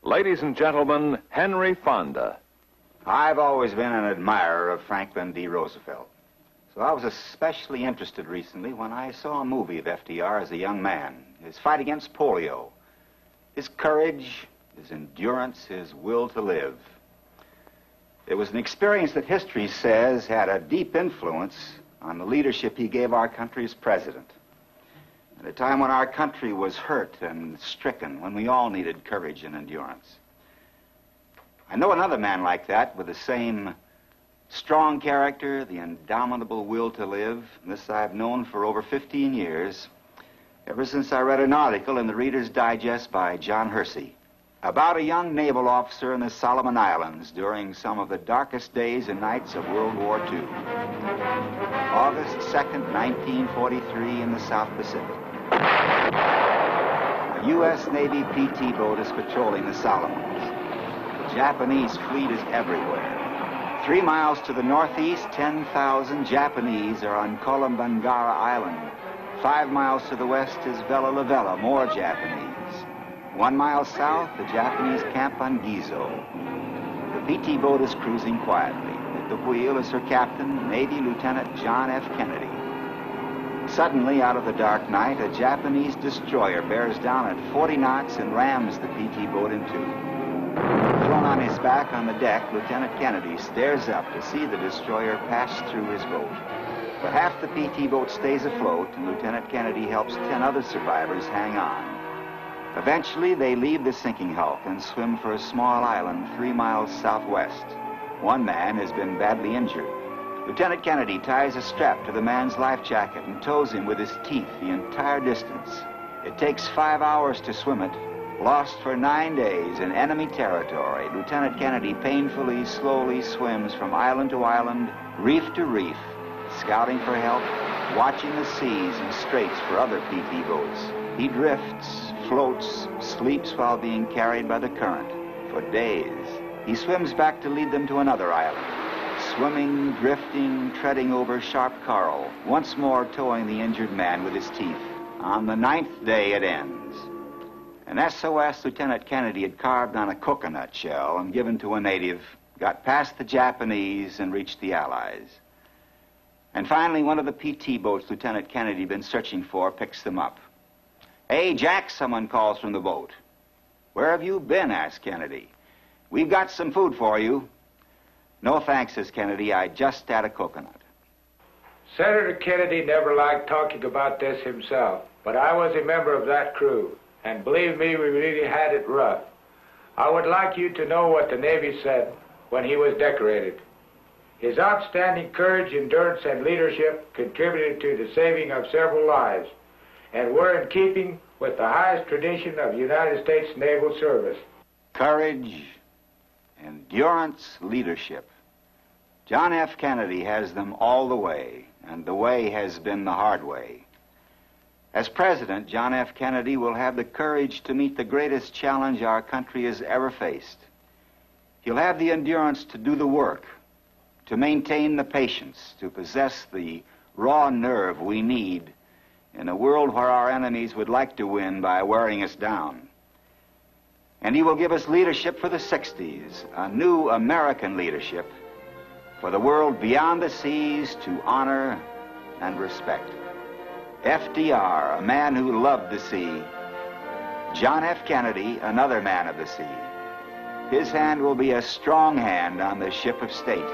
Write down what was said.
Ladies and gentlemen, Henry Fonda. I've always been an admirer of Franklin D. Roosevelt. So I was especially interested recently when I saw a movie of FDR as a young man, his fight against polio, his courage, his endurance, his will to live. It was an experience that history says had a deep influence on the leadership he gave our country as president. At a time when our country was hurt and stricken, when we all needed courage and endurance. I know another man like that with the same strong character, the indomitable will to live. This I've known for over 15 years, ever since I read an article in the Reader's Digest by John Hersey about a young naval officer in the Solomon Islands during some of the darkest days and nights of World War II. August 2nd, 1943, in the South Pacific. A U.S. Navy PT boat is patrolling the Solomons. The Japanese fleet is everywhere. 3 miles to the northeast, 10,000 Japanese are on Kolombangara Island. 5 miles to the west is Vela La Vela, more Japanese. 1 mile south, the Japanese camp on Gizo. The PT boat is cruising quietly. At the wheel is her captain, Navy Lieutenant John F. Kennedy. Suddenly, out of the dark night, a Japanese destroyer bears down at 40 knots and rams the PT boat in two. Thrown on his back on the deck, Lieutenant Kennedy stares up to see the destroyer pass through his boat. But half the PT boat stays afloat, and Lieutenant Kennedy helps 10 other survivors hang on. Eventually, they leave the sinking hulk and swim for a small island 3 miles southwest. One man has been badly injured. Lieutenant Kennedy ties a strap to the man's life jacket and tows him with his teeth the entire distance. It takes 5 hours to swim it. Lost for 9 days in enemy territory, Lieutenant Kennedy painfully, slowly swims from island to island, reef to reef, scouting for help, watching the seas and straits for other PT boats. He drifts, floats, sleeps while being carried by the current. For days, he swims back to lead them to another island. Swimming, drifting, treading over sharp coral, once more towing the injured man with his teeth. On the 9th day, it ends. An SOS Lieutenant Kennedy had carved on a coconut shell and given to a native, got past the Japanese and reached the Allies. And finally, one of the PT boats Lieutenant Kennedy had been searching for picks them up. "Hey, Jack," someone calls from the boat. "Where have you been?" asks Kennedy. "We've got some food for you." "No thanks," says Kennedy. "I just had a coconut." Senator Kennedy never liked talking about this himself, but I was a member of that crew, and believe me, we really had it rough. I would like you to know what the Navy said when he was decorated. His outstanding courage, endurance, and leadership contributed to the saving of several lives, and were in keeping with the highest tradition of United States Naval Service. Courage, endurance, leadership. John F. Kennedy has them all the way, and the way has been the hard way. As president, John F. Kennedy will have the courage to meet the greatest challenge our country has ever faced. He'll have the endurance to do the work, to maintain the patience, to possess the raw nerve we need in a world where our enemies would like to win by wearing us down. And he will give us leadership for the 60s, a new American leadership for the world beyond the seas to honor and respect. FDR, a man who loved the sea. John F. Kennedy, another man of the sea. His hand will be a strong hand on the ship of state.